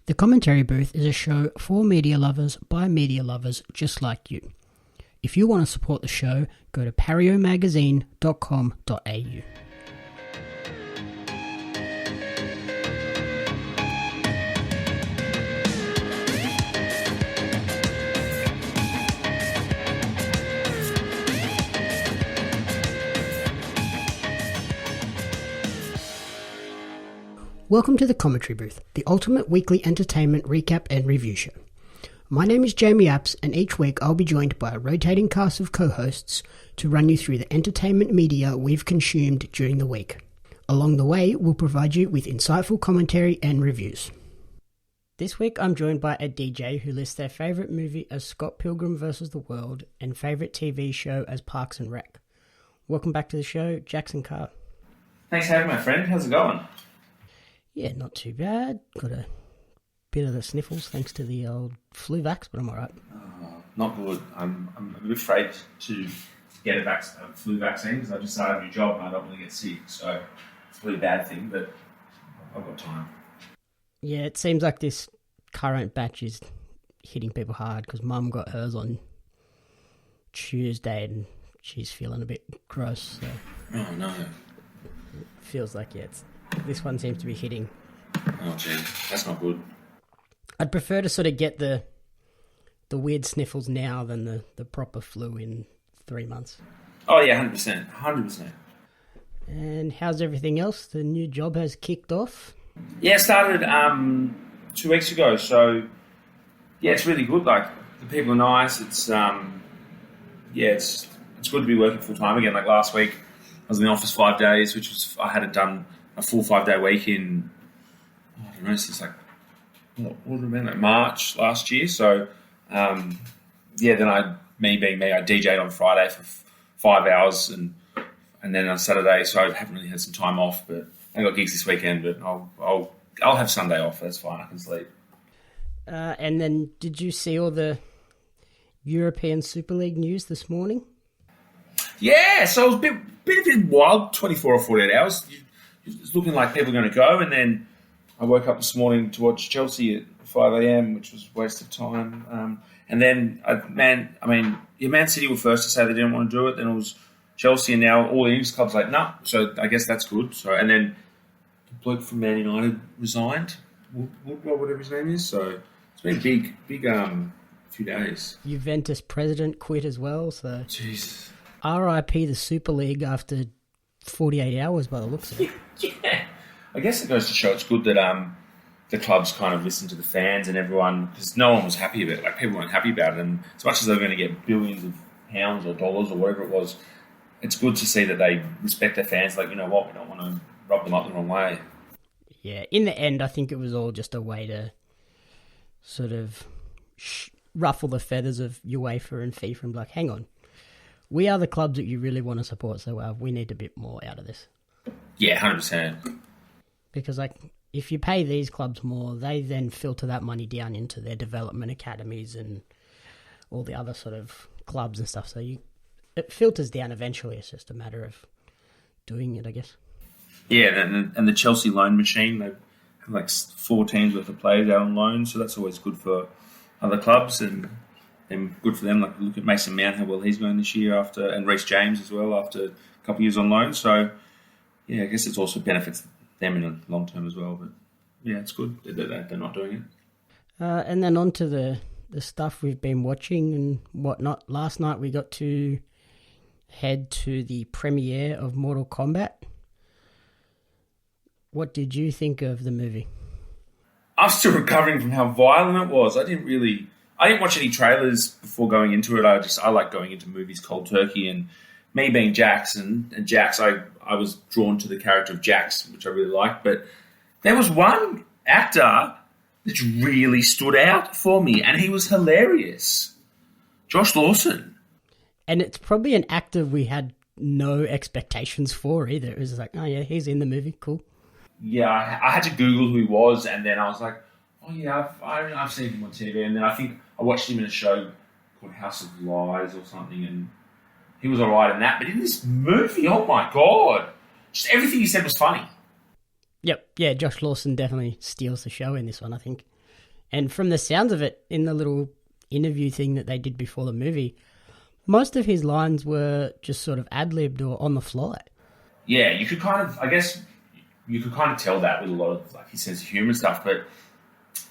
The Commentary Booth is a show for media lovers by media lovers just like you. If you want to support the show, go to pariomagazine.com.au. Welcome to the Commentary Booth, the ultimate weekly entertainment recap and review show. My name is Jamie Apps, and each week I'll be joined by a rotating cast of co-hosts to run you through the entertainment media we've consumed during the week. Along the way, we'll provide you with insightful commentary and reviews. This week I'm joined by a DJ who lists their favourite movie as Scott Pilgrim vs. the World and favourite TV show as Parks and Rec. Welcome back to the show, Jaxon Carr. Thanks for having me, my friend. How's it going? Yeah, not too bad. Got a bit of the sniffles thanks to the old flu vax, but I'm alright. Not good. I'm a bit afraid to get a flu vaccine because I just started a new job and I don't want to get sick. So it's a really bad thing, but I've got time. Yeah, it seems like this current batch is hitting people hard because Mum got hers on Tuesday and she's feeling a bit gross. So Oh, no. it feels like, this one seems to be hitting. Oh, gee. That's not good. I'd prefer to sort of get the weird sniffles now than the proper flu in 3 months. Oh, yeah, 100%. 100%. And how's everything else? The new job has kicked off? Yeah, it started 2 weeks ago. So, yeah, it's really good. Like, the people are nice. It's, it's good to be working full-time again. Like, last week, I was in the office 5 days, I hadn't done a full 5-day week in, I don't know, since like March last year. So, then I DJ'd on Friday for 5 hours and then on Saturday, so I haven't really had some time off, but I got gigs this weekend, but I'll have Sunday off. That's fine. I can sleep. And then did you see all the European Super League news this morning? Yeah, so it was a bit wild, 24 or 48 hours. It's looking like people are going to go, and then I woke up this morning to watch Chelsea at 5 a.m, which was a waste of time. And then, Man City were first to say they didn't want to do it. Then it was Chelsea, and now all the English clubs are like, nah. So I guess that's good. So and then the bloke from Man United resigned, Woodwell, whatever his name is. So it's been a big few days. Juventus president quit as well. So Jesus. R.I.P. the Super League after 48 hours by the looks of it. Yeah. I guess it goes to show it's good that the clubs kind of listen to the fans and everyone, because no one was happy about it. Like, people weren't happy about it. And as much as they were going to get billions of pounds or dollars or whatever it was, it's good to see that they respect their fans. Like, you know what, we don't want to rub them up the wrong way. Yeah, in the end, I think it was all just a way to sort of ruffle the feathers of UEFA and FIFA and be like, hang on, we are the clubs that you really want to support, so we need a bit more out of this. Yeah, 100%. Because, like, if you pay these clubs more, they then filter that money down into their development academies and all the other sort of clubs and stuff. So it filters down eventually. It's just a matter of doing it, I guess. Yeah, and the Chelsea loan machine, they have like 4 teams worth of players out on loan, so that's always good for other clubs and good for them. Like, look at Mason Mount, how well he's going this year and Reece James as well after a couple of years on loan. So, yeah, I guess it also benefits them in the long term as well. But, yeah, it's good that they're not doing it. And then on to the stuff we've been watching and whatnot. Last night we got to head to the premiere of Mortal Kombat. What did you think of the movie? I'm still recovering from how violent it was. I didn't watch any trailers before going into it. I like going into movies cold turkey, and me being Jaxon and Jax, I was drawn to the character of Jax, which I really liked. But there was one actor that really stood out for me, and he was hilarious. Josh Lawson. And it's probably an actor we had no expectations for either. It was like, oh yeah, he's in the movie, cool. Yeah, I had to Google who he was, and then I was like, oh yeah, I've seen him on TV, and then I think I watched him in a show called House of Lies or something, and he was alright in that. But in this movie, oh my god, just everything he said was funny. Yep, yeah, Josh Lawson definitely steals the show in this one, I think. And from the sounds of it, in the little interview thing that they did before the movie, most of his lines were just sort of ad-libbed or on the fly. Yeah, you could kind of, I guess, you could kind of tell that with a lot of like his sense of humour and stuff. But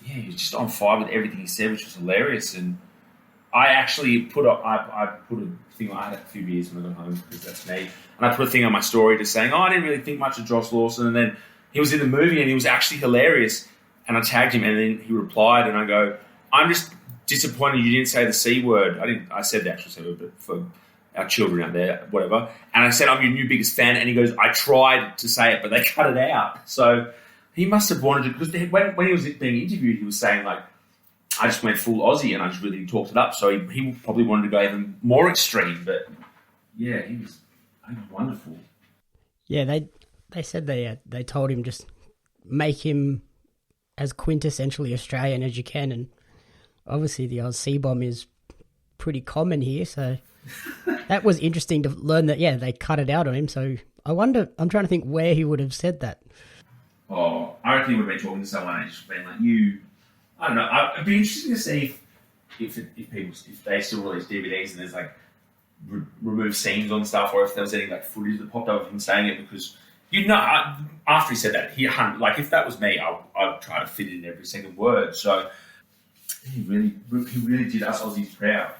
yeah, he was just on fire with everything he said, which was hilarious. And I actually put I put a thing. I had a few beers when I got home because that's me, and I put a thing on my story just saying, "Oh, I didn't really think much of Josh Lawson," and then he was in the movie and he was actually hilarious. And I tagged him, and then he replied, and I go, "I'm just disappointed you didn't say the C word." I said the actual C word, but for our children out there, whatever. And I said, "I'm your new biggest fan," and he goes, "I tried to say it, but they cut it out." So he must have wanted to, because when he was being interviewed, he was saying like, I just went full Aussie and I just really talked it up. So he probably wanted to go even more extreme. But yeah, he was wonderful. Yeah, they said they told him just make him as quintessentially Australian as you can, and obviously the Oz C-bomb is pretty common here, so that was interesting to learn that, yeah, they cut it out on him. So I'm trying to think where he would have said that. Oh, I reckon he would have been talking to someone and just been like, I don't know. It'd be interesting to see if they still release DVDs and there's like remove scenes on stuff, or if there was any like footage that popped up of him saying it, because after he said that, like if that was me, I'd try to fit in every single word. So he really did us Aussies proud.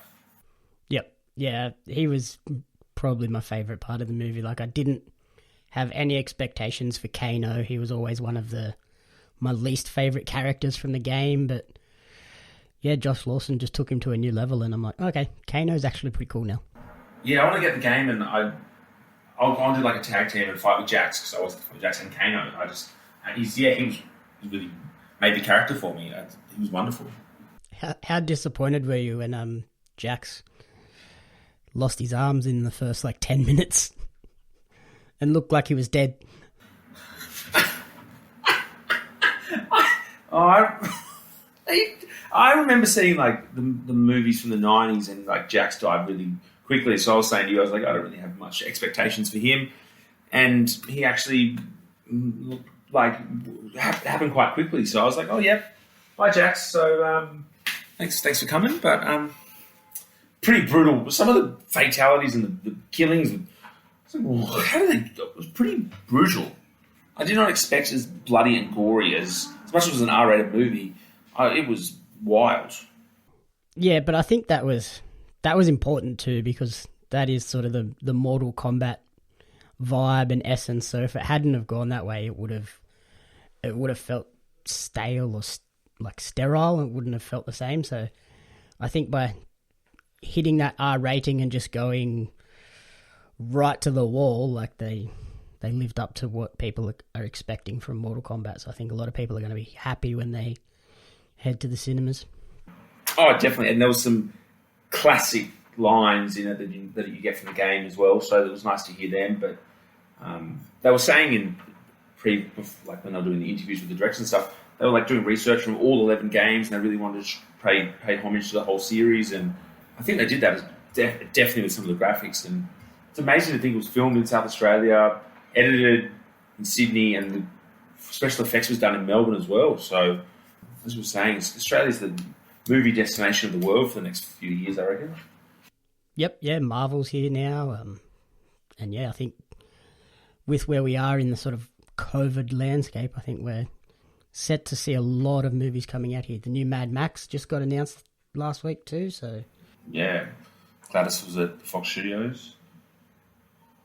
Yep, yeah, he was probably my favourite part of the movie. Like I didn't have any expectations for Kano. He was always one of my least favourite characters from the game, but yeah, Josh Lawson just took him to a new level, and I'm like, okay, Kano's actually pretty cool now. Yeah, I want to get the game, and I'll go and do like a tag team and fight with Jax, because I was with Jax and Kano. He really made the character for me. He was wonderful. How disappointed were you when Jax lost his arms in the first like 10 minutes and looked like he was dead? I remember seeing like the movies from the 90s, and like Jax died really quickly. So I was saying to you, I was like, I don't really have much expectations for him, and he actually like happened quite quickly. So I was like, oh yeah, bye Jax. So thanks for coming, but pretty brutal. Some of the fatalities and the killings, it was pretty brutal. I did not expect as bloody and gory as much as it was an R-rated movie. It was wild. Yeah, but I think that was important too, because that is sort of the Mortal Kombat vibe and essence. So if it hadn't have gone that way, it would have felt stale or like sterile, and it wouldn't have felt the same. So I think by hitting that R rating and just going right to the wall, like they lived up to what people are expecting from Mortal Kombat. So I think a lot of people are going to be happy when they head to the cinemas. Oh, definitely. And there was some classic lines in it that you get from the game as well. So it was nice to hear them. But they were saying like when they were doing the interviews with the directors and stuff, they were like doing research from all 11 games, and they really wanted to pay homage to the whole series. And I think they did that definitely with some of the graphics. And it's amazing to think it was filmed in South Australia, edited in Sydney, and the special effects was done in Melbourne as well. So as we were saying, Australia's the movie destination of the world for the next few years, I reckon. Yep, yeah, Marvel's here now. And yeah, I think with where we are in the sort of COVID landscape, I think we're set to see a lot of movies coming out here. The new Mad Max just got announced last week too, so... Yeah, Gladys was at Fox Studios.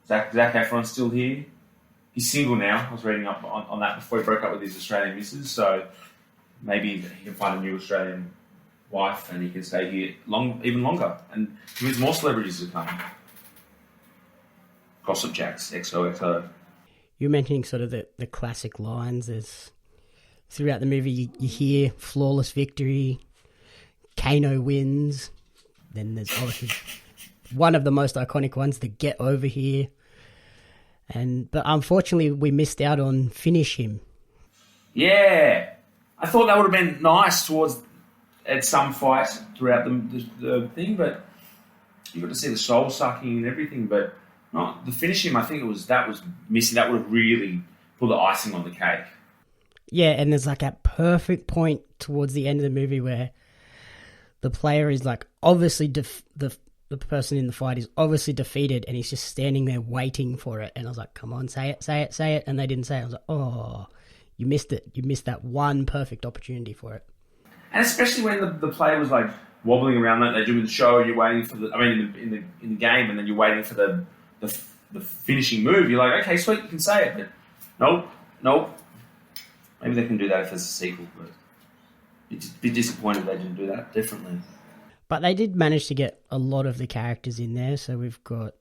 Zac Efron's still here. He's single now. I was reading up on that before he broke up with his Australian missus, so maybe he can find a new Australian wife and he can stay here even longer. And there's more celebrities to come. Gossip Jax, XOXO. You're mentioning sort of the classic lines. There's throughout the movie you hear flawless victory, Kano wins. Then there's obviously one of the most iconic ones, the get over here. But unfortunately we missed out on finish him. Yeah. I thought that would have been nice at some fights throughout the thing, but you got to see the soul sucking and everything, but not the finish him. I think that was missing. That would have really put the icing on the cake. Yeah, and there's like that perfect point towards the end of the movie where the player is like obviously the person in the fight is obviously defeated, and he's just standing there waiting for it. And I was like, come on, say it, say it, say it. And they didn't say it. I was like, oh, you missed it. You missed that one perfect opportunity for it. And especially when the player was like wobbling around like they do in the show, you're waiting for in the game, and then you're waiting for the finishing move. You're like, okay, sweet, you can say it, but nope. Maybe they can do that if there's a sequel, but I'd be disappointed they didn't do that, definitely. But they did manage to get a lot of the characters in there. So we've got,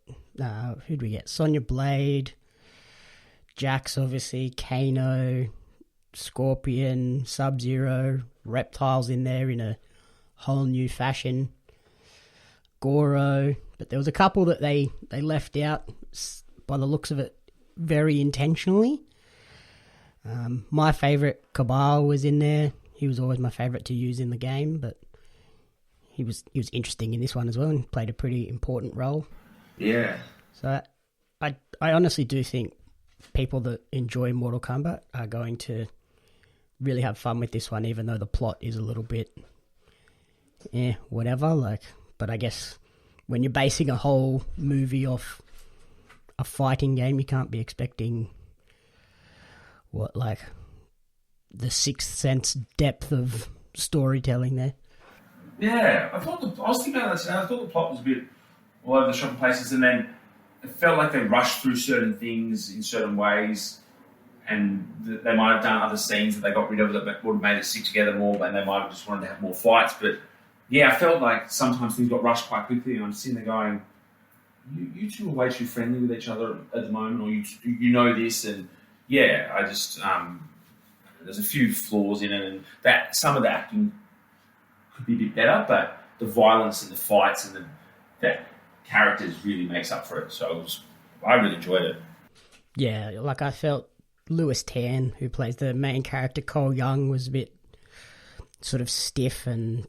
who'd we get? Sonya Blade, Jax, obviously, Kano, Scorpion, Sub-Zero, Reptiles in there in a whole new fashion, Goro. But there was a couple that they left out, by the looks of it, very intentionally. My favourite, Cabal, was in there. He was always my favourite to use in the game, but he was interesting in this one as well and played a pretty important role. Yeah. So I honestly do think people that enjoy Mortal Kombat are going to really have fun with this one, even though the plot is a little bit, whatever. But I guess when you're basing a whole movie off a fighting game, you can't be expecting the Sixth Sense depth of storytelling there. Yeah, I was thinking about that. I thought the plot was a bit all over the shop in places, and then it felt like they rushed through certain things in certain ways, and they might have done other scenes that they got rid of that would have made it stick together more, and they might have just wanted to have more fights. But yeah, I felt like sometimes things got rushed quite quickly, and I'm sitting there going, "You two are way too friendly with each other at the moment, or you know this." And yeah, I just there's a few flaws in it, and that some of the acting could be a bit better, but the violence and the fights and the characters really makes up for it. So I really enjoyed it. Yeah, I felt Lewis Tan, who plays the main character, Cole Young, was a bit sort of stiff and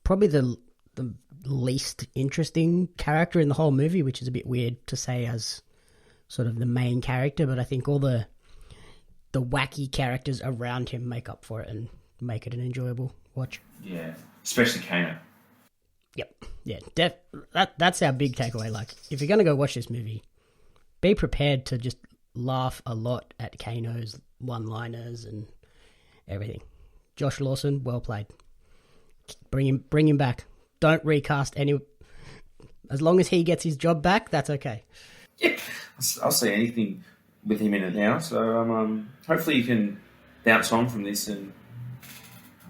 probably the least interesting character in the whole movie, which is a bit weird to say as sort of the main character, but I think all the wacky characters around him make up for it and make it an enjoyable watch. Yeah, especially Kano. Yep. Yeah, that's our big takeaway. If you're going to go watch this movie, be prepared to just laugh a lot at Kano's one-liners and everything. Josh Lawson, well played. Bring him back. Don't recast any. As long as he gets his job back, that's okay. Yeah, I'll see anything with him in it now. So hopefully he can bounce on from this and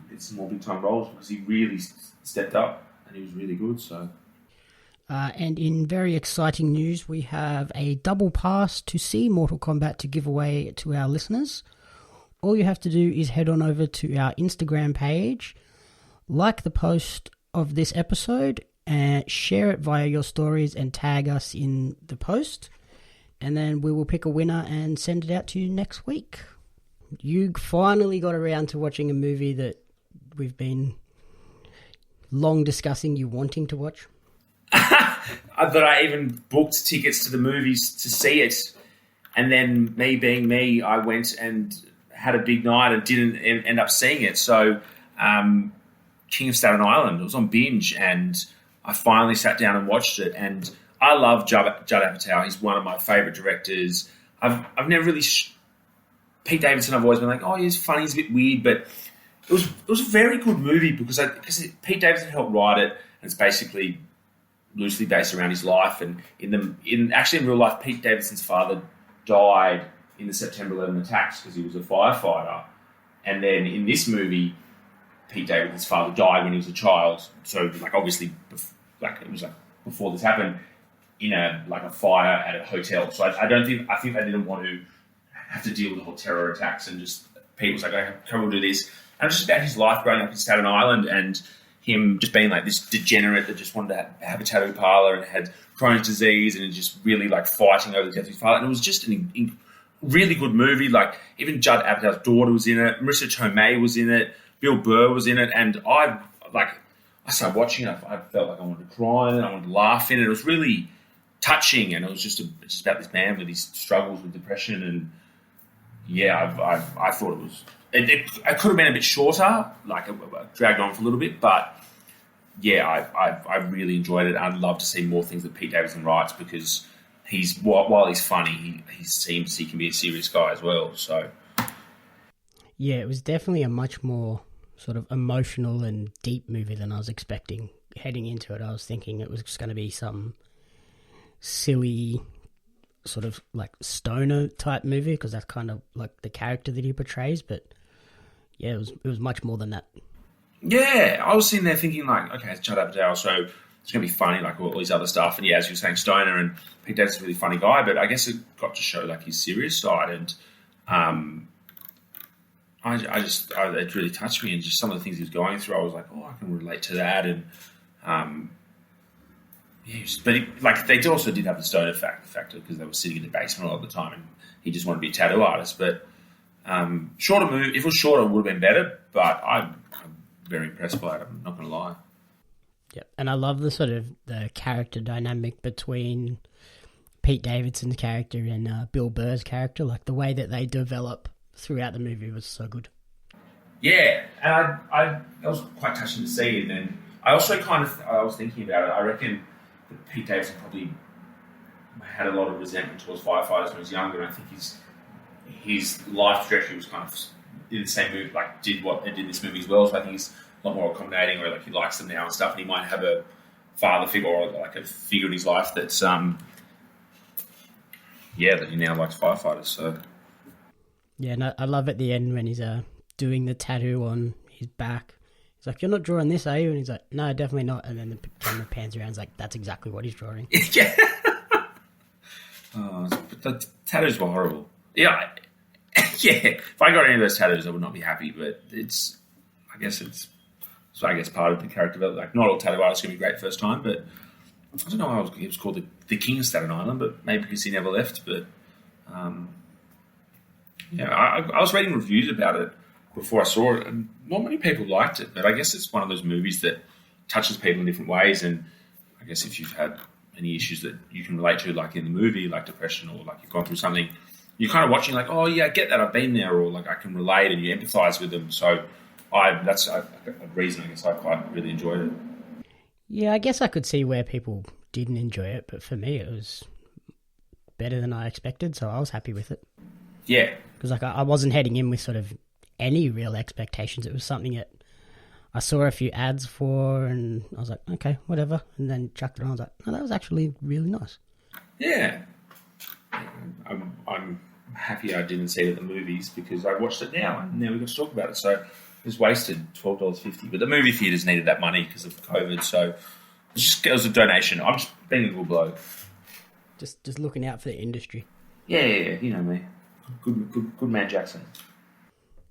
get some more big-time roles, because he really stepped up and he was really good. So. And in very exciting news, we have a double pass to see Mortal Kombat to give away to our listeners. All you have to do is head on over to our Instagram page, like the post of this episode, and share it via your stories and tag us in the post. And then we will pick a winner and send it out to you next week. You finally got around to watching a movie that we've been long discussing you wanting to watch. That I even booked tickets to the movies to see it. And then me being me, I went and had a big night and didn't end up seeing it. So King of Staten Island, it was on binge, and I finally sat down and watched it. And I love Judd Apatow. He's one of my favourite directors. I've never really... Pete Davidson, I've always been like, oh, he's funny, he's a bit weird, but it was a very good movie because Pete Davidson helped write it, and it's basically loosely based around his life. And in real life, Pete Davidson's father died in the September 11 attacks because he was a firefighter. And then in this movie, Pete Davidson's father died when he was a child. So obviously, it was before this happened, in a fire at a hotel. So I think they didn't want to have to deal with the whole terror attacks, and just Pete was like, okay, we'll do this. And it's just about his life growing up in Staten Island and him just being like this degenerate that just wanted to have a tattoo parlor and had Crohn's disease and just really fighting over the death of his father. And it was just a really good movie. Even Judd Apatow's daughter was in it, Marissa Tomei was in it, Bill Burr was in it, and I started watching it. I felt like I wanted to cry and I wanted to laugh in it. It was really touching, and it was just about this man with his struggles with depression. And yeah, I thought it was it could have been a bit shorter, like it dragged on for a little bit, but yeah, I really enjoyed it. I'd love to see more things that Pete Davidson writes because while he's funny, he seems he can be a serious guy as well. So yeah, it was definitely a much more sort of emotional and deep movie than I was expecting. Heading into it, I was thinking it was just going to be some silly sort of like stoner type movie because that's kind of like the character that he portrays. But yeah, it was much more than that. Yeah, I was sitting there thinking like, okay, it's Judd Apatow, so it's going to be funny like all these other stuff. And yeah, as you were saying, stoner, and Pete Davidson's a really funny guy, but I guess it got to show like his serious side, and it really touched me, and just some of the things he was going through, I was like, oh, I can relate to that, and they also did have the stoner factor because they were sitting in the basement all the time, and he just wanted to be a tattoo artist. But shorter movie, if it was shorter, it would have been better. But I'm very impressed by it. I'm not going to lie. Yeah, and I love the sort of the character dynamic between Pete Davidson's character and Bill Burr's character. Like the way that they develop throughout the movie was so good. Yeah, and I was quite touching to see. And then I also I was thinking about it. I reckon that Pete Davidson probably had a lot of resentment towards firefighters when he was younger. And I think his life trajectory was kind of in the same move, like did what they did in this movie as well. So I think he's a lot more accommodating, or like he likes them now and stuff. And he might have a father figure or like a figure in his life that's that he now likes firefighters. So yeah, and I love at the end when he's doing the tattoo on his back. He's like, "You're not drawing this, are you?" And he's like, "No, definitely not." And then the camera pans around. He's like, "That's exactly what he's drawing." Yeah. But the tattoos were horrible. Yeah. Yeah, if I got any of those tattoos, I would not be happy. But I guess part of the character development. Like, not all tattoo artists are going to be great first time, but I don't know why he was called the King of Staten Island, but maybe because he never left. But I was reading reviews about it before I saw it, and not many people liked it. But I guess it's one of those movies that touches people in different ways. And I guess if you've had any issues that you can relate to, like in the movie, like depression, or like you've gone through something, you're kind of watching like, oh yeah, I get that, I've been there, or like I can relate, and you empathise with them. So that's a reason I guess I quite really enjoyed it. Yeah, I guess I could see where people didn't enjoy it, but for me it was better than I expected, so I was happy with it. Yeah. Because like I wasn't heading in with sort of any real expectations. It was something that I saw a few ads for, and I was like, okay, whatever, and then chucked it on. I was like, no, that was actually really nice. Yeah. I'm happy I didn't see it at the movies because I watched it now, and now we've got to talk about it. So it was wasted, $12.50. But the movie theatres needed that money because of COVID, so it was a donation. I'm just being a good bloke. Just looking out for the industry. Yeah, you know me. Good man, Jackson.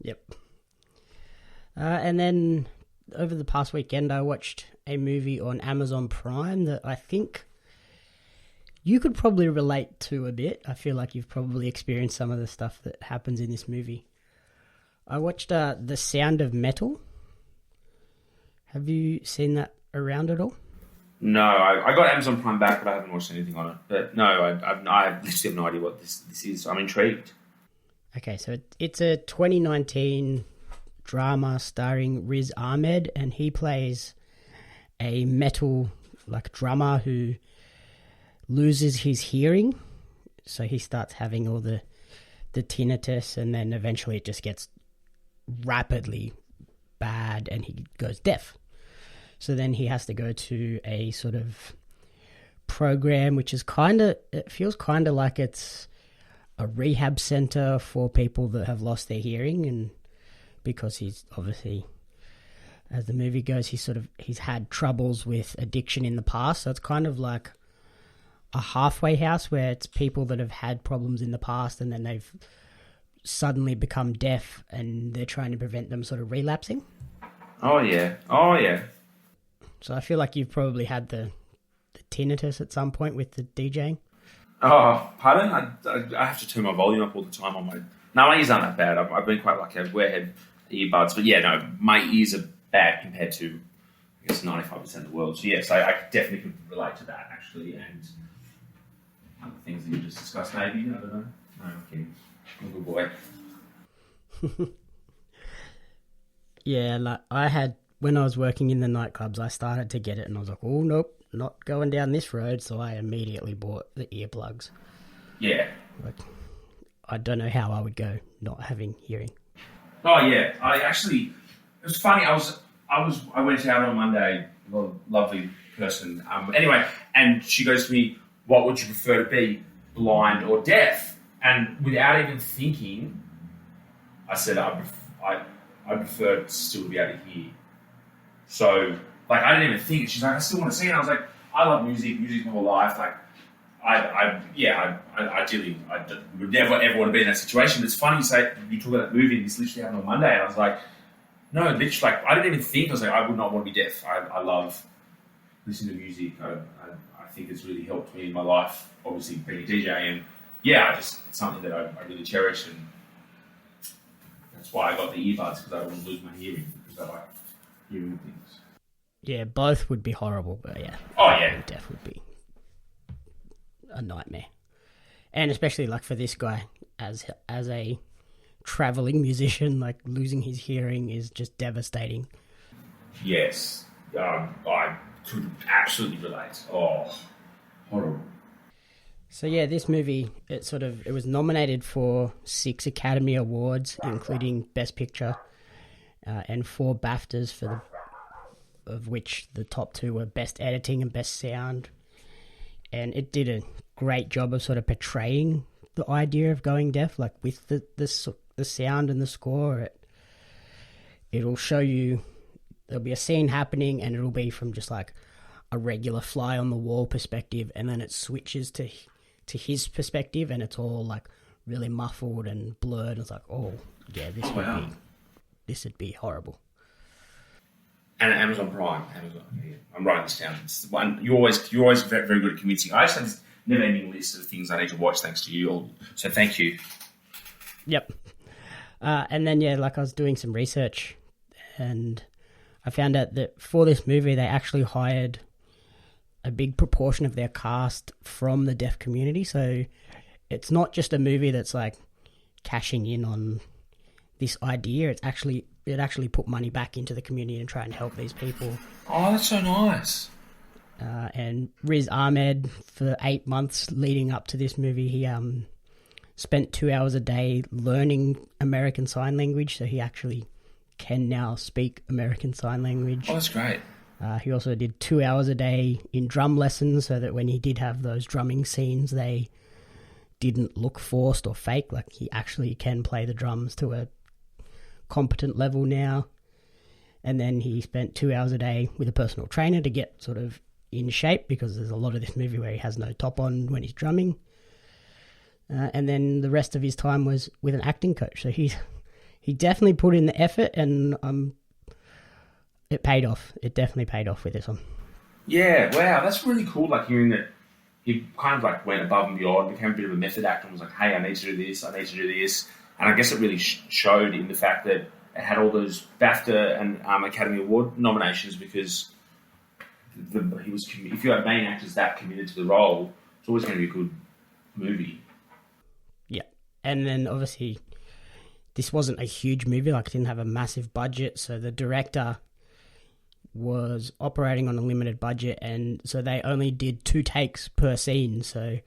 Yep. And then over the past weekend, I watched a movie on Amazon Prime that I think you could probably relate to a bit. I feel like you've probably experienced some of the stuff that happens in this movie. I watched The Sound of Metal. Have you seen that around at all? No, I got Amazon Prime back, but I haven't watched anything on it. But no, I literally have no idea what this is. I'm intrigued. Okay, so it's a 2019 drama starring Riz Ahmed, and he plays a metal drummer who loses his hearing. So he starts having all the tinnitus, and then eventually it just gets rapidly bad and he goes deaf. So then he has to go to a sort of program, which is it feels kind of like it's a rehab center for people that have lost their hearing. And because he's obviously, as the movie goes, he's had troubles with addiction in the past. So it's kind of like a halfway house where it's people that have had problems in the past and then they've suddenly become deaf and they're trying to prevent them sort of relapsing. Oh yeah. So I feel like you've probably had the tinnitus at some point with the DJing. Oh, pardon? I have to turn my volume up all the time on my... No, my ears aren't that bad. I've been quite lucky. I wear earbuds. But yeah, no, my ears are bad compared to, I guess, 95% of the world. So yes, I definitely could relate to that, actually. And other things that you just discussed, maybe. I don't know. No, I'm kidding. I'm a good boy. Yeah, like I had, when I was working in the nightclubs, I started to get it and I was like, oh, nope, not going down this road. So I immediately bought the earplugs. Yeah. Like, I don't know how I would go not having hearing. Oh yeah, it was funny. I went out on Monday. A lovely person. Anyway, and she goes to me, "What would you prefer to be, blind or deaf?" And without even thinking, I said, I prefer still to be able to hear. So, like, I didn't even think. She's like, "I still want to sing." And I was like, "I love music. Music's my whole life. Like, I ideally, I would never ever want to be in that situation." But it's funny you talk about that movie and this literally happened on Monday, and I was like, no, literally, like, I didn't even think. I was like, I would not want to be deaf. I love listening to music. I think it's really helped me in my life, obviously being a DJ, and yeah, it's something that I really cherish, and that's why I got the earbuds, because I don't want to lose my hearing, because I like hearing things. Yeah, both would be horrible, but yeah. Oh yeah, deaf would be a nightmare, and especially like for this guy as a traveling musician, like losing his hearing is just devastating. Yes, I could absolutely relate. Oh, horrible. So yeah, this movie, it was nominated for 6 Academy Awards, including Best Picture, and 4 BAFTAs of which the top 2 were Best Editing and Best Sound. And it did a great job of sort of portraying the idea of going deaf, like with the sound and the score. It'll show you, there'll be a scene happening and it'll be from just like a regular fly on the wall perspective, and then it switches to his perspective and it's all like really muffled and blurred. It's like, oh yeah, this would be horrible. And Amazon Prime. Yeah, I'm writing this down. It's one, you're always very, very good at convincing. I just have this never-ending list of things I need to watch thanks to you all. So thank you. Yep. And then, yeah, like I was doing some research and I found out that for this movie, they actually hired a big proportion of their cast from the deaf community. So it's not just a movie that's like cashing in on this idea. It actually put money back into the community and try and help these people. Oh, that's so nice. And Riz Ahmed, for 8 months leading up to this movie, he spent 2 hours a day learning American Sign Language, so he actually can now speak American Sign Language. Oh, that's great. He also did 2 hours a day in drum lessons, so that when he did have those drumming scenes, they didn't look forced or fake. Like, he actually can play the drums to a competent level now. And then he spent 2 hours a day with a personal trainer to get sort of in shape, because there's a lot of this movie where he has no top on when he's drumming. And then the rest of his time was with an acting coach. So he definitely put in the effort, and it paid off. It definitely paid off with this one. Yeah, wow, that's really cool. Like, hearing that he kind of like went above and beyond, became a bit of a method actor, and was like, "Hey, I need to do this. I need to do this." And I guess it really showed in the fact that it had all those BAFTA and Academy Award nominations, because if you have main actors that committed to the role, it's always going to be a good movie. Yeah, and then obviously this wasn't a huge movie, like it didn't have a massive budget, so the director was operating on a limited budget, and so they only did 2 takes per scene. So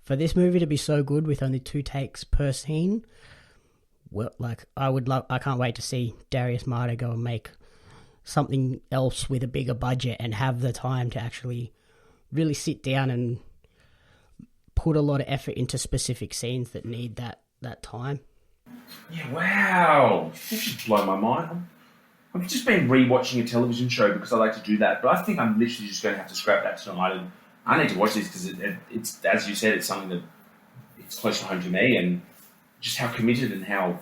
for this movie to be so good with only 2 takes per scene, well, like I can't wait to see Darius Marder go and make something else with a bigger budget and have the time to actually really sit down and put a lot of effort into specific scenes that need that time. Yeah, wow. That just blown my mind. I've just been rewatching a television show because I like to do that, but I think I'm literally just going to have to scrap that tonight. And I need to watch this because it's, as you said, it's something that it's close to home to me, and just how committed and how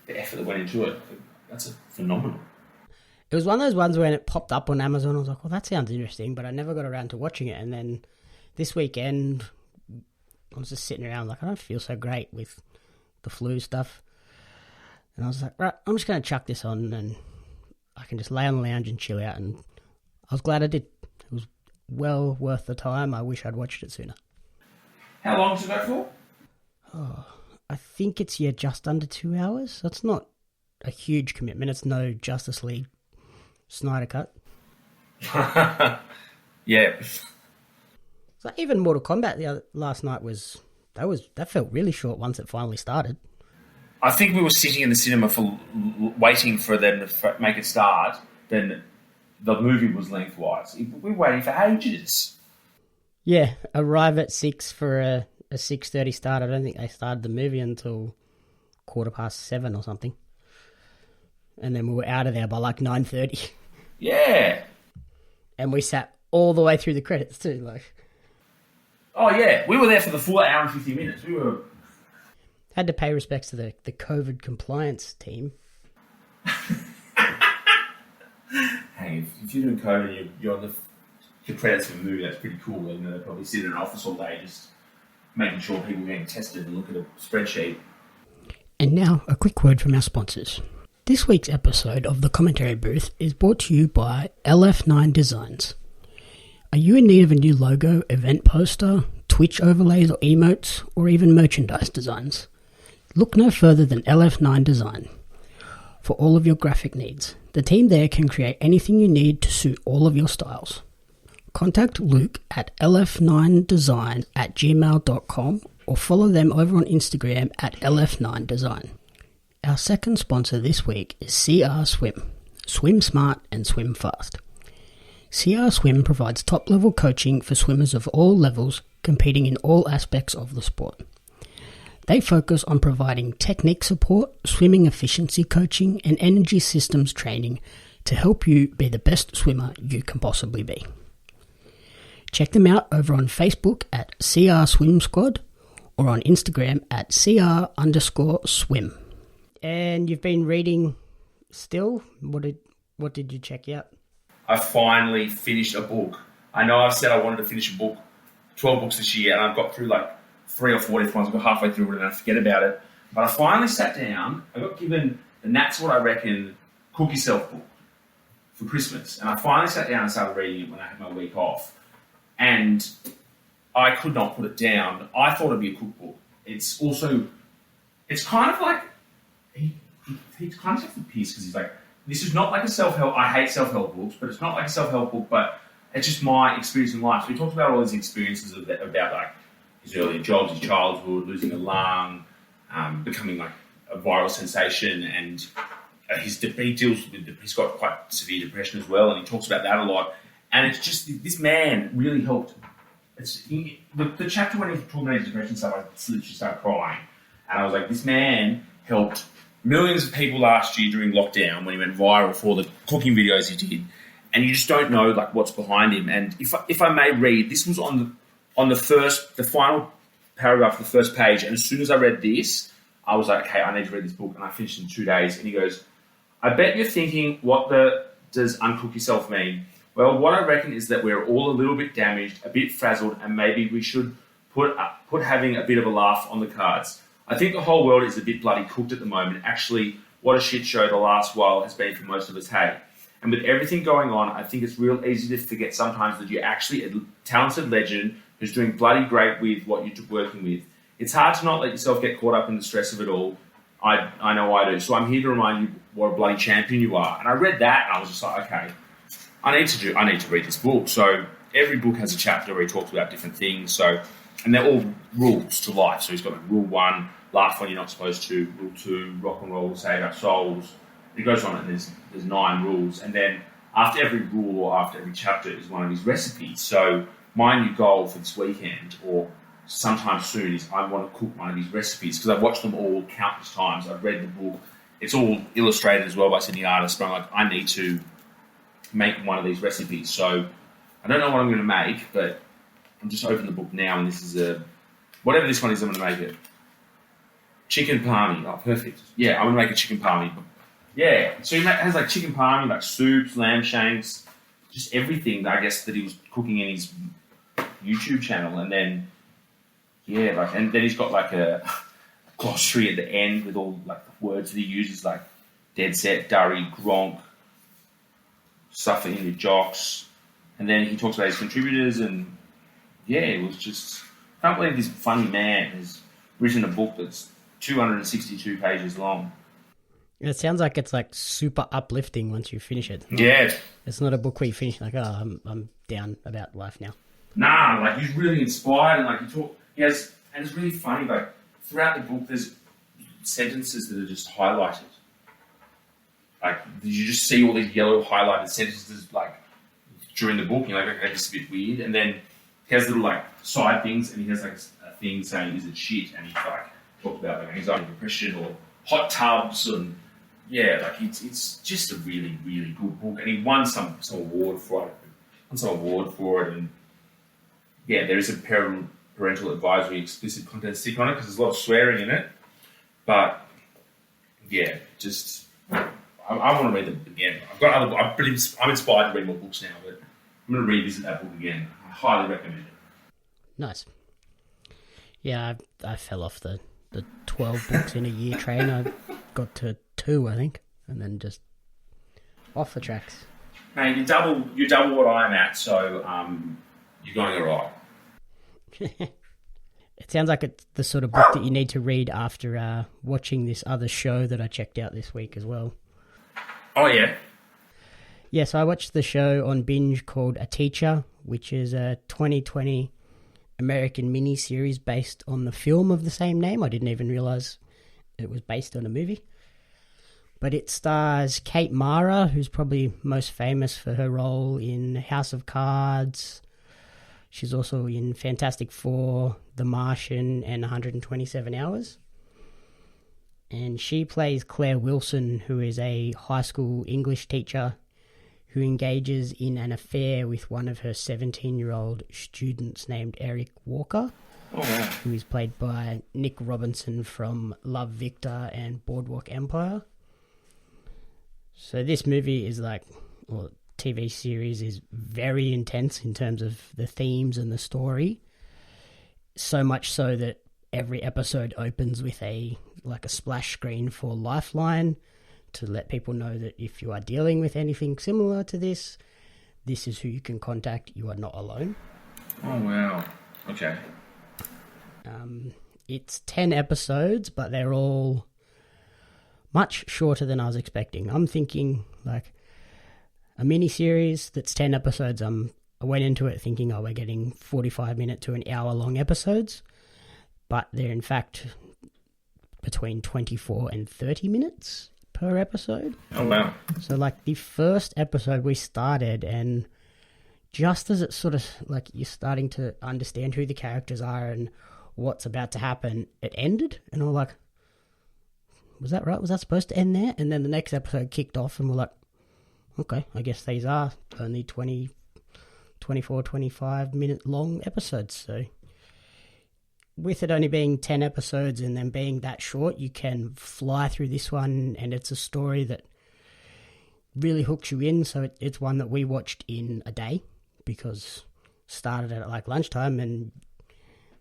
the effort that went into it. That's phenomenal. It was one of those ones when it popped up on Amazon, I was like, well, that sounds interesting, but I never got around to watching it. And then this weekend, I was just sitting around like, I don't feel so great with the flu stuff. And I was like, right, I'm just going to chuck this on and I can just lay on the lounge and chill out. And I was glad I did. It was well worth the time. I wish I'd watched it sooner. How long does it go for? Oh, I think it's, just under 2 hours. So it's not a huge commitment. It's no Justice League Snyder Cut. Yeah. So even Mortal Kombat last night that felt really short once it finally started. I think we were sitting in the cinema for waiting for them to make it start. Then the movie was lengthwise. We were waiting for ages. Yeah, arrive at 6 for a 6:30 start. I don't think they started the movie until 7:15 or something. And then we were out of there by like 9:30. Yeah. And we sat all the way through the credits too. Like, oh yeah, we were there for the full hour and 50 minutes. We were had to pay respects to the COVID compliance team. Hey, if you're doing COVID and you're on the credits of a movie, that's pretty cool. You know, they probably sit in an office all day just making sure people are getting tested and look at a spreadsheet. And now, a quick word from our sponsors. This week's episode of The Commentary Booth is brought to you by LF9 Designs. Are you in need of a new logo, event poster, Twitch overlays or emotes, or even merchandise designs? Look no further than LF9 Design. For all of your graphic needs, the team there can create anything you need to suit all of your styles. Contact Luke at lf9design@gmail.com or follow them over on Instagram at lf9design. Our second sponsor this week is CR Swim. Swim smart and swim fast. CR Swim provides top-level coaching for swimmers of all levels competing in all aspects of the sport. They focus on providing technique support, swimming efficiency coaching, and energy systems training to help you be the best swimmer you can possibly be. Check them out over on Facebook at CR Swim Squad or on Instagram at CR_swim. And you've been reading still? What did you check out? I finally finished a book. I know I've said I wanted to finish a book, 12 books this year, and I've got through like 3 or 4 different ones. I got halfway through it and I forget about it. But I finally sat down. I got given, and that's what I reckon, Cook Yourself book for Christmas. And I finally sat down and started reading it when I had my week off. And I could not put it down. I thought it'd be a cookbook. It's kind of like, he kind of takes the piss because he's like, this is not like a self-help, I hate self-help books, but it's not like a self-help book, but it's just my experience in life. So he talked about all his experiences about like his early jobs, his childhood, losing a lung, becoming like a viral sensation, and he deals with, he's got quite severe depression as well, and he talks about that a lot. And it's just, this man really helped. The chapter when he was talking about his depression stuff, I literally started crying. And I was like, this man helped millions of people last year during lockdown when he went viral for all the cooking videos he did. And you just don't know like what's behind him. And if I may read, this was on the final paragraph of the first page. And as soon as I read this, I was like, okay, I need to read this book. And I finished in 2 days. And he goes, I bet you're thinking, what does uncook yourself mean? Well, what I reckon is that we're all a little bit damaged, a bit frazzled, and maybe we should put having a bit of a laugh on the cards. I think the whole world is a bit bloody cooked at the moment. Actually, what a shit show the last while has been for most of us, hey. And with everything going on, I think it's real easy to forget sometimes that you're actually a talented legend who's doing bloody great with what you're working with. It's hard to not let yourself get caught up in the stress of it all. I know I do. So I'm here to remind you what a bloody champion you are. And I read that and I was just like, okay, I need to read this book. So every book has a chapter where he talks about different things. So, and they're all rules to life. So he's got like rule 1, laugh when you're not supposed to. Rule 2, rock and roll will save our souls. It goes on and there's 9 rules. And then after every rule or after every chapter is one of his recipes. So my new goal for this weekend or sometime soon is I want to cook one of his recipes because I've watched them all countless times. I've read the book. It's all illustrated as well by Sydney artists, but I'm like, I need to make one of these recipes. So I don't know what I'm going to make, but I'm just opening the book now, and this is whatever this one is, I'm going to make it. Chicken palmy. Oh, perfect. Yeah, I'm going to make a chicken palmy. Yeah, so he has like chicken palmy, like soups, lamb shanks, just everything, I guess, that he was cooking in his YouTube channel. And then, yeah, like, and then he's got like a glossary at the end with all like the words that he uses, like dead set, durry, gronk, suffer in your jocks. And then he talks about his contributors, and yeah, it was just, I can't believe this funny man has written a book that's 262 pages long. It sounds like it's like super uplifting once you finish it. Yeah. It's not a book where you finish like, oh, I'm down about life now. Nah, like he's really inspired and like and it's really funny, like throughout the book there's sentences that are just highlighted. Like you just see all these yellow highlighted sentences like during the book, and you're like, okay, this is a bit weird. And then he has little like side things, and he has like a thing saying, is it shit? And he's like talked about like anxiety, depression, or hot tubs, and yeah, like it's just a really, really good book. And he won some award for it. And yeah, there is a parental advisory explicit content stick on it because there's a lot of swearing in it. But yeah, just I want to read them again. I'm inspired to read more books now, but I'm going to revisit that book again. I highly recommend it. Nice. Yeah, I fell off the 12 books in a year train. I got to 2, I think, and then just off the tracks. Mate, you're double what I'm at, so you're going all right. It sounds like it's the sort of book that you need to read after watching this other show that I checked out this week as well. Oh, yeah? Yeah, so I watched the show on binge called A Teacher, which is a 2020 American miniseries based on the film of the same name. I didn't even realise it was based on a movie. But it stars Kate Mara, who's probably most famous for her role in House of Cards. She's also in Fantastic Four, The Martian, and 127 Hours. And she plays Claire Wilson, who is a high school English teacher who engages in an affair with one of her 17-year-old students named Eric Walker, who is played by Nick Robinson from Love, Victor and Boardwalk Empire. So this movie is TV series is very intense in terms of the themes and the story. So much so that every episode opens with a splash screen for Lifeline to let people know that if you are dealing with anything similar to this, this is who you can contact. You are not alone. Oh, wow. Okay. It's 10 episodes, but they're all much shorter than I was expecting. I'm thinking like a mini-series that's 10 episodes. I went into it thinking, we're getting 45-minute to an hour-long episodes, but they're in fact between 24 and 30 minutes per episode. Oh, wow. So the first episode we started, and just as it's sort of you're starting to understand who the characters are and what's about to happen, it ended, and I'm like, was that right? Was that supposed to end there? And then the next episode kicked off, and we're like, okay, I guess these are only 24, 25-minute long episodes. So with it only being 10 episodes and then being that short, you can fly through this one, and it's a story that really hooks you in. So it's one that we watched in a day because started at lunchtime, and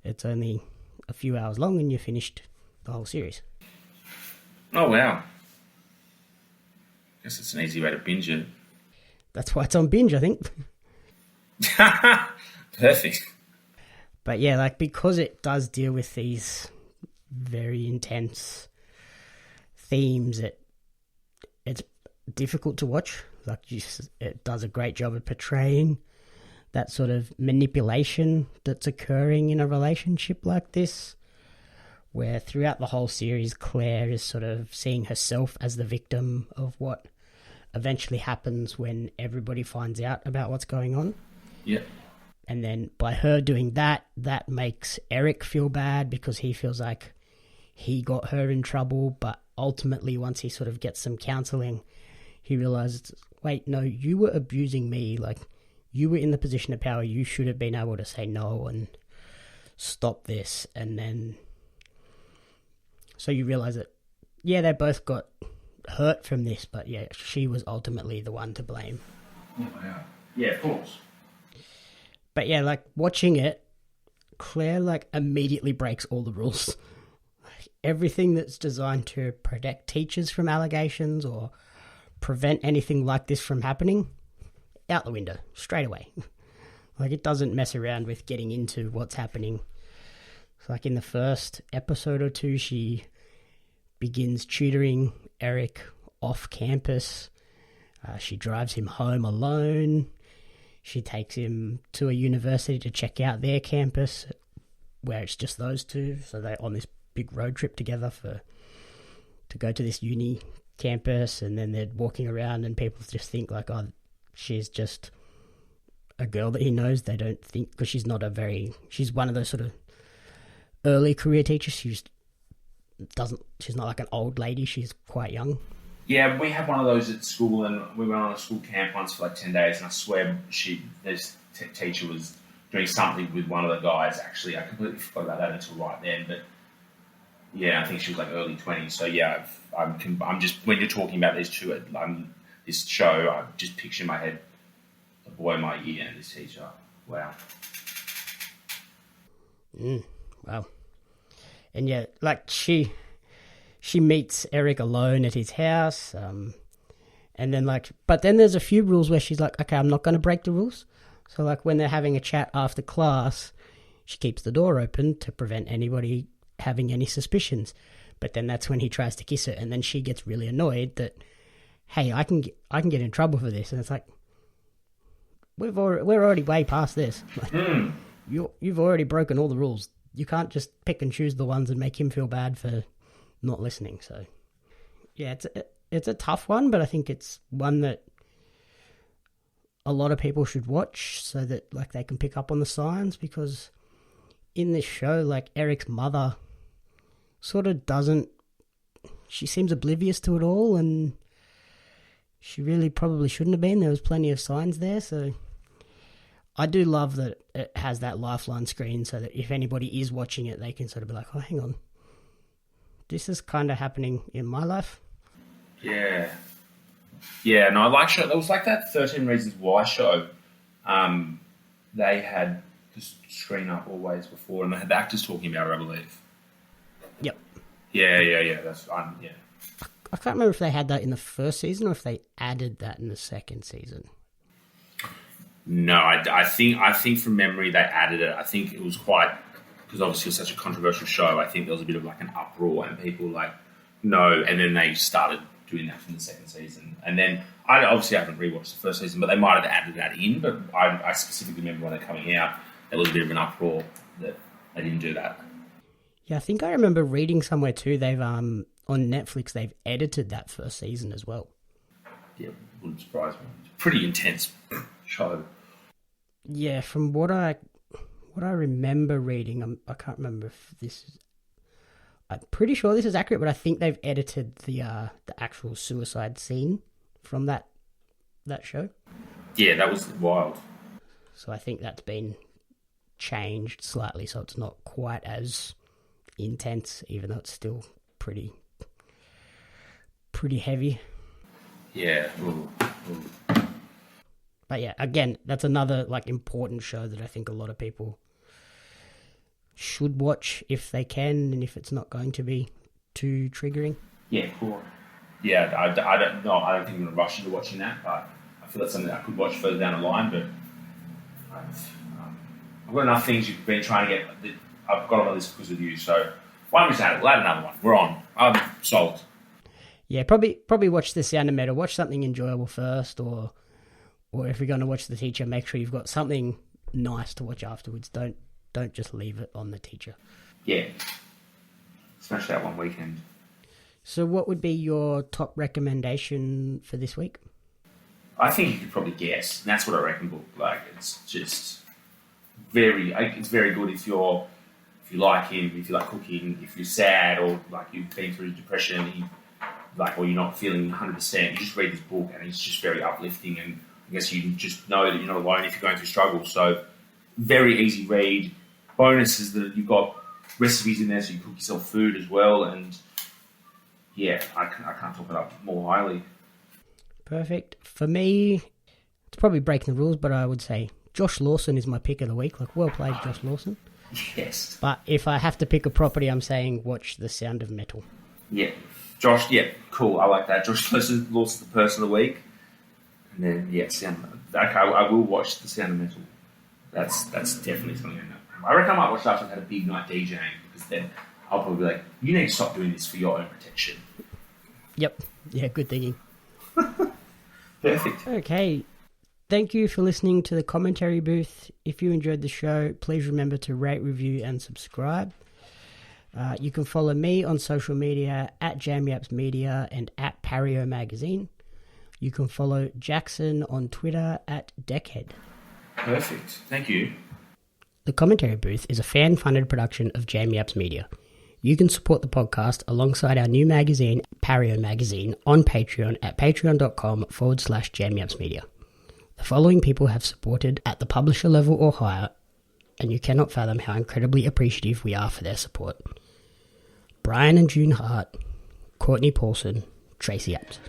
it's only a few hours long and you finished the whole series. Oh, wow. Guess it's an easy way to binge it. That's why it's on binge, I think. Perfect. But yeah, because it does deal with these very intense themes, it's difficult to watch. It does a great job of portraying that sort of manipulation that's occurring in a relationship like this, where throughout the whole series, Claire is sort of seeing herself as the victim of what eventually happens when everybody finds out about what's going on. Yeah. And then by her doing that, that makes Eric feel bad because he feels like he got her in trouble. But ultimately, once he sort of gets some counseling, he realizes, wait, no, you were abusing me. You were in the position of power. You should have been able to say no and stop this. And then, so you realize that, yeah, they both got hurt from this, but yeah, she was ultimately the one to blame. Oh, wow. Yeah, of course. But yeah, watching it, Claire immediately breaks all the rules. Everything that's designed to protect teachers from allegations or prevent anything like this from happening, out the window, straight away. It doesn't mess around with getting into what's happening. So in the first episode or two, she begins tutoring Eric off campus. She drives him home alone. She takes him to a university to check out their campus, where it's just those two. So they're on this big road trip together to go to this uni campus, and then they're walking around and people just think like, oh, she's just a girl that he knows. They don't think, because she's not she's one of those sort of early career teachers. She's not like an old lady. She's quite young. Yeah, we had one of those at school, and we went on a school camp once for like 10 days, and I swear this teacher was doing something with one of the guys. Actually, I completely forgot about that until right then, but yeah, I think she was like early 20s. So yeah, I'm just, when you're talking about these two, this show, I just picture in my head the boy in my year and this teacher. Wow. Wow. And yeah, like she meets Eric alone at his house, and then but then there's a few rules where she's like, okay, I'm not going to break the rules. So like when they're having a chat after class, she keeps the door open to prevent anybody having any suspicions. But then that's when he tries to kiss her, and then she gets really annoyed that, hey, I can get in trouble for this, and it's like, we're already way past this. Like, you've already broken all the rules. You can't just pick and choose the ones and make him feel bad for not listening. So yeah, it's a tough one, but I think it's one that a lot of people should watch so that like they can pick up on the signs, because in this show, like Eric's mother sort of she seems oblivious to it all, and she really probably shouldn't have been. There was plenty of signs there, so I do love that it has that lifeline screen so that if anybody is watching it, they can sort of be like, oh, hang on, this is kind of happening in my life. Yeah. Yeah, no, I like show. It was like that 13 Reasons Why show. They had the screen up always before, and they had the actors talking about it, I believe. Yep. Yeah. That's yeah. I can't remember if they had that in the first season or if they added that in the second season. No, I think from memory they added it. I think it was quite, because obviously it was such a controversial show. I think there was a bit of like an uproar, and people like no, and then they started doing that from the second season. And then I haven't rewatched the first season, but they might have added that in. But I specifically remember when they're coming out, there was a bit of an uproar that they didn't do that. Yeah, I think I remember reading somewhere too. They've on Netflix they've edited that first season as well. Yeah, wouldn't surprise me. It's a pretty intense show. Yeah, from what I remember reading, I can't remember if this is. I'm pretty sure this is accurate, but I think they've edited the actual suicide scene from that show. Yeah, that was wild. So I think that's been changed slightly, so it's not quite as intense, even though it's still pretty heavy. Yeah. Ooh. But yeah, again, that's another like important show that I think a lot of people should watch if they can, and if it's not going to be too triggering. Yeah, cool. Yeah, I don't know. I don't think I'm going to rush into watching that, but I feel that's something that I could watch further down the line. But I've got enough things you've been trying to get. I've got on my list because of you, so why don't we just add another one? We're on. I'm sold. Yeah, probably watch The Sound of Metal. Watch something enjoyable first, or if you're going to watch The Teacher, make sure you've got something nice to watch afterwards. Don't just leave it on The Teacher. Yeah. Smash that one weekend. So what would be your top recommendation for this week? I think you could probably guess. And that's what I reckon. Like, it's just it's very good if you like him, if you like cooking, if you're sad, or like you've been through depression, or you're not feeling 100%, you just read this book and it's just very uplifting, and I guess you just know that you're not alone if you're going through struggles. So very easy read. Bonuses that you've got recipes in there so you cook yourself food as well, and yeah, I can't talk it up more highly. Perfect. For me, it's probably breaking the rules, but I would say Josh Lawson is my pick of the week. Like, well played, Josh Lawson. Yes. But if I have to pick a property, I'm saying watch The Sound of Metal. Yeah. Josh, yeah, cool. I like that. Josh Lawson's the person of the week. And then, yeah, okay, I will watch The Sound of Metal. That's definitely something I know. I reckon I might watch it after I've had a big night DJing, because then I'll probably be like, you need to stop doing this for your own protection. Yep. Yeah, good thinking. Perfect. Okay. Thank you for listening to the commentary booth. If you enjoyed the show, please remember to rate, review, and subscribe. You can follow me on social media at JamieAppsMedia and at Pario Magazine. You can follow Jaxon on Twitter at Deckhead. Perfect. Thank you. The Commentary Booth is a fan-funded production of Jamie Apps Media. You can support the podcast alongside our new magazine, Pario Magazine, on Patreon at patreon.com/Jamie Apps Media. The following people have supported at the publisher level or higher, and you cannot fathom how incredibly appreciative we are for their support. Brian and June Hart, Courtney Paulson, Tracy Apps.